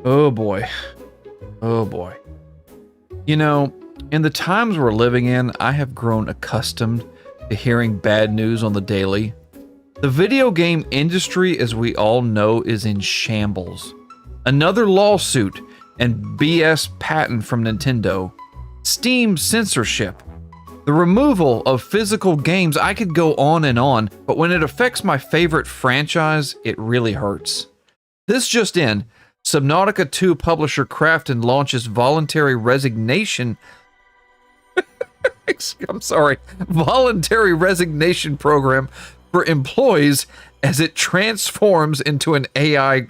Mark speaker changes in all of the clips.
Speaker 1: Oh boy. Oh boy. You know, in the times we're living in, I have grown accustomed to hearing bad news on the daily. The video game industry, as we all know, is in shambles. Another lawsuit and BS patent from Nintendo. Steam censorship. The removal of physical games. I could go on, but when it affects my favorite franchise, it really hurts. This just in, Subnautica 2 publisher Krafton launches voluntary resignation. Voluntary resignation program for employees as it transforms into an AI.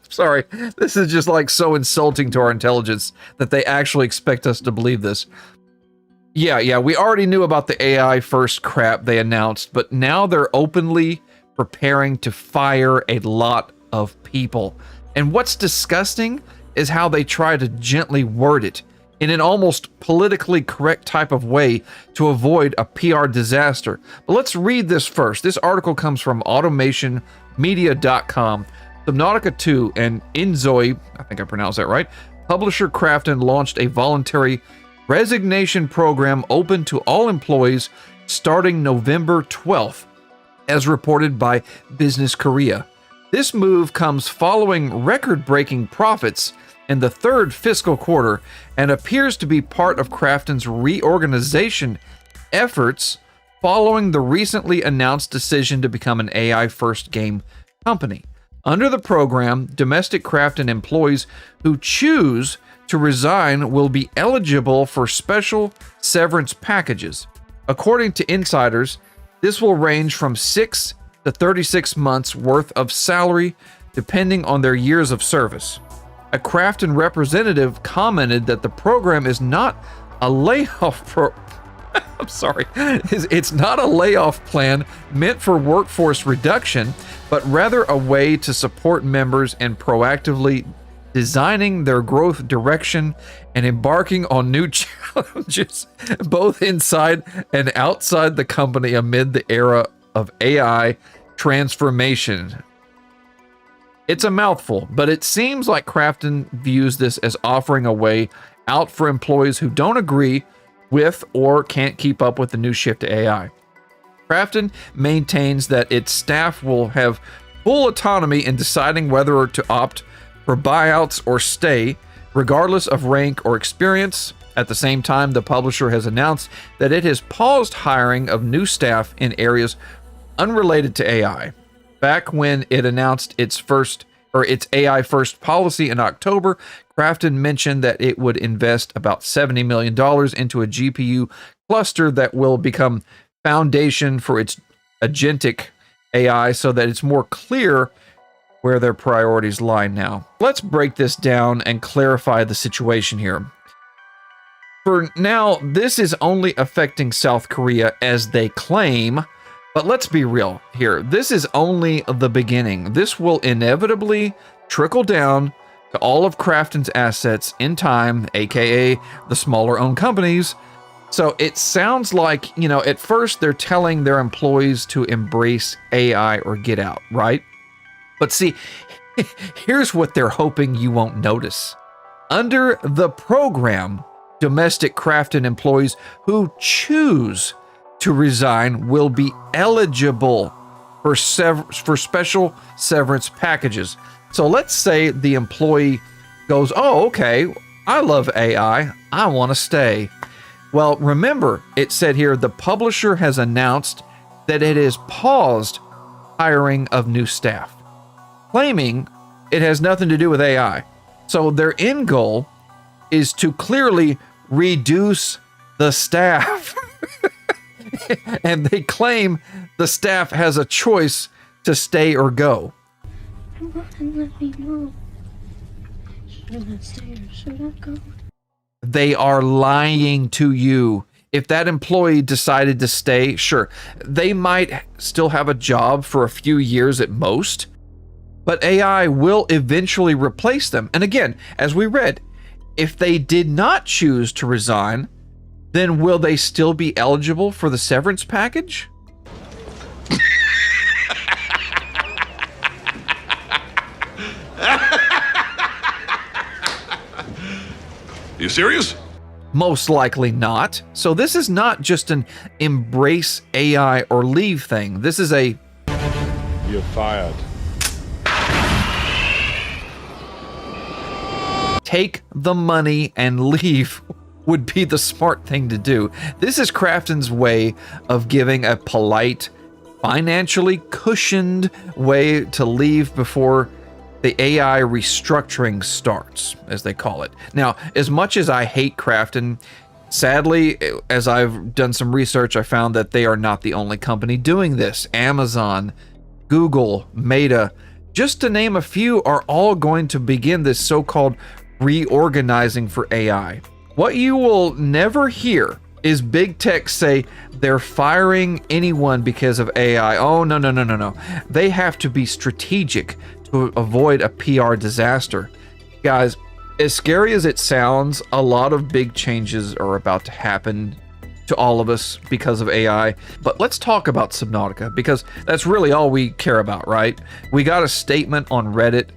Speaker 1: Sorry, this is just like so insulting to our intelligence that they actually expect us to believe this. Yeah, we already knew about the AI first crap they announced, but now they're openly preparing to fire a lot of people. And what's disgusting is how they try to gently word it in an almost politically correct type of way to avoid a PR disaster. But let's read this first. This article comes from automationmedia.com. Subnautica 2 and Inzoi, I think I pronounced that right, publisher Krafton launched a voluntary resignation program open to all employees starting November 12th, as reported by Business Korea. This move comes following record-breaking profits in the third fiscal quarter and appears to be part of Krafton's reorganization efforts following the recently announced decision to become an AI-first game company. Under the program, domestic Krafton employees who choose to resign will be eligible for special severance packages. According to insiders, this will range from 6 to 36 months worth of salary depending on their years of service. A Krafton representative commented that the program is not a layoff it's not a layoff plan meant for workforce reduction, but rather a way to support members in proactively designing their growth direction and embarking on new challenges, both inside and outside the company amid the era of AI transformation. It's a mouthful, but it seems like Krafton views this as offering a way out for employees who don't agree with or can't keep up with the new shift to AI. Krafton maintains that its staff will have full autonomy in deciding whether to opt for buyouts or stay, regardless of rank or experience. At the same time, the publisher has announced that it has paused hiring of new staff in areas unrelated to AI. Back when it announced its AI first policy in October, Krafton mentioned that it would invest about $70 million into a GPU cluster that will become foundation for its agentic AI so that it's more clear where their priorities lie now. Let's break this down and clarify the situation here. For now, this is only affecting South Korea as they claim, but let's be real here. This is only the beginning. This will inevitably trickle down to all of Krafton's assets in time, aka the smaller owned companies. So it sounds like, at first they're telling their employees to embrace AI or get out, right? But see, here's what they're hoping you won't notice. Under the program, domestic Krafton employees who choose to resign will be eligible for special severance packages. So let's say the employee goes, oh, okay, I love AI, I want to stay. Well, remember, it said here the publisher has announced that it has paused hiring of new staff, claiming it has nothing to do with AI. So their end goal is to clearly reduce the staff. And they claim the staff has a choice to stay or go.
Speaker 2: Let me know. Should I stay or should I go?
Speaker 1: They are lying to you. If that employee decided to stay, sure, they might still have a job for a few years at most, but AI will eventually replace them. And again, as we read, if they did not choose to resign, then will they still be eligible for the severance package?
Speaker 3: Are you serious?
Speaker 1: Most likely not. So this is not just an embrace AI or leave thing. This is a
Speaker 4: You're fired.
Speaker 1: take the money and leave would be the smart thing to do. This is Krafton's way of giving a polite, financially cushioned way to leave before the AI restructuring starts, as they call it. Now, as much as I hate Krafton, sadly, as I've done some research, I found that they are not the only company doing this. Amazon, Google, Meta, just to name a few, are all going to begin this so-called reorganizing for AI. What you will never hear is big tech say they're firing anyone because of AI. Oh, no, no, no, no, no. They have to be strategic to avoid a PR disaster. Guys, as scary as it sounds, a lot of big changes are about to happen to all of us because of AI. But let's talk about Subnautica, because that's really all we care about, right? We got a statement on Reddit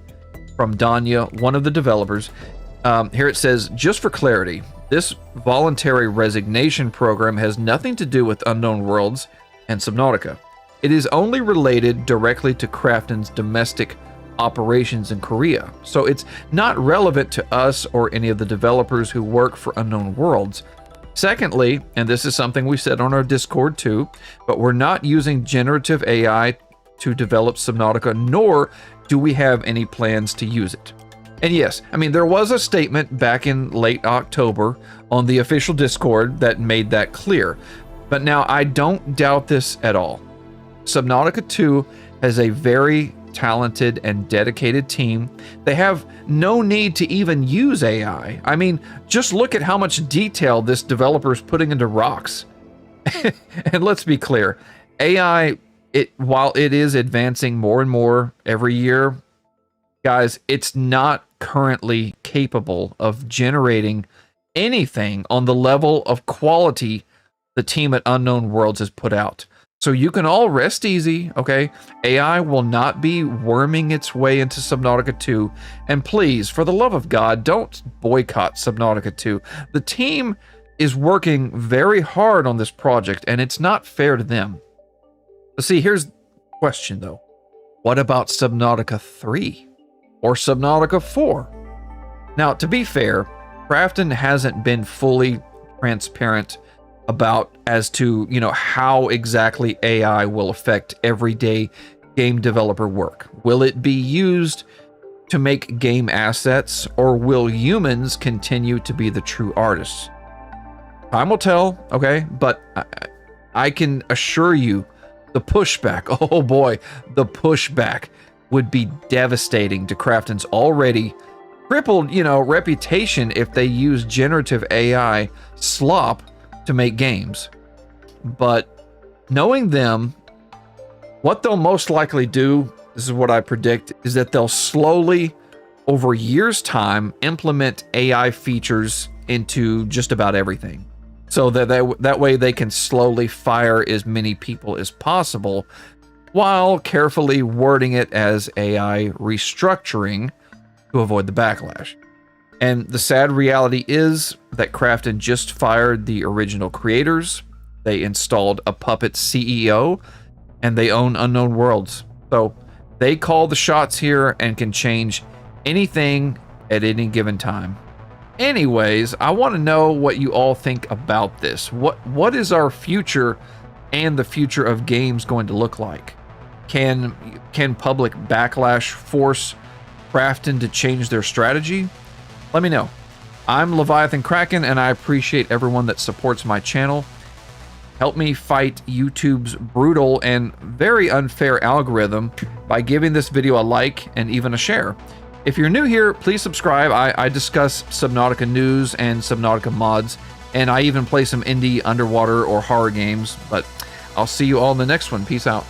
Speaker 1: from Danya, one of the developers. Here it says, just for clarity, this voluntary resignation program has nothing to do with Unknown Worlds and Subnautica. It is only related directly to Krafton's domestic operations in Korea. So it's not relevant to us or any of the developers who work for Unknown Worlds. Secondly, and this is something we said on our Discord too, but we're not using generative AI to develop Subnautica, nor do we have any plans to use it. And yes, I mean, there was a statement back in late October on the official Discord that made that clear. But now I don't doubt this at all. Subnautica 2 has a very talented and dedicated team. They have no need to even use AI. I mean, just look at how much detail this developer is putting into rocks. And let's be clear, AI, while it is advancing more and more every year, guys, it's not currently capable of generating anything on the level of quality the team at Unknown Worlds has put out. So you can all rest easy, okay? AI will not be worming its way into Subnautica 2. And please, for the love of God, don't boycott Subnautica 2. The team is working very hard on this project, and it's not fair to them. But see, here's the question, though. What about Subnautica 3? Or Subnautica 4? Now, to be fair, Krafton hasn't been fully transparent about as to, how exactly AI will affect everyday game developer work. Will it be used to make game assets, or will humans continue to be the true artists? Time will tell, okay? But I can assure you the pushback, oh boy, the pushback would be devastating to Krafton's already crippled, reputation if they use generative AI slop to make games. But knowing them, what they'll most likely do, this is what I predict, is that they'll slowly, over years' time, implement AI features into just about everything. So that way they can slowly fire as many people as possible, while carefully wording it as AI restructuring to avoid the backlash. And the sad reality is that Krafton just fired the original creators, they installed a puppet CEO, and they own Unknown Worlds. So they call the shots here and can change anything at any given time. Anyways, I want to know what you all think about this. What is our future and the future of games going to look like? Can public backlash force Krafton to change their strategy? Let me know. I'm Leviathan Kraken, and I appreciate everyone that supports my channel. Help me fight YouTube's brutal and very unfair algorithm by giving this video a like and even a share. If you're new here, please subscribe. I discuss Subnautica news and Subnautica mods, and I even play some indie underwater or horror games. But I'll see you all in the next one. Peace out.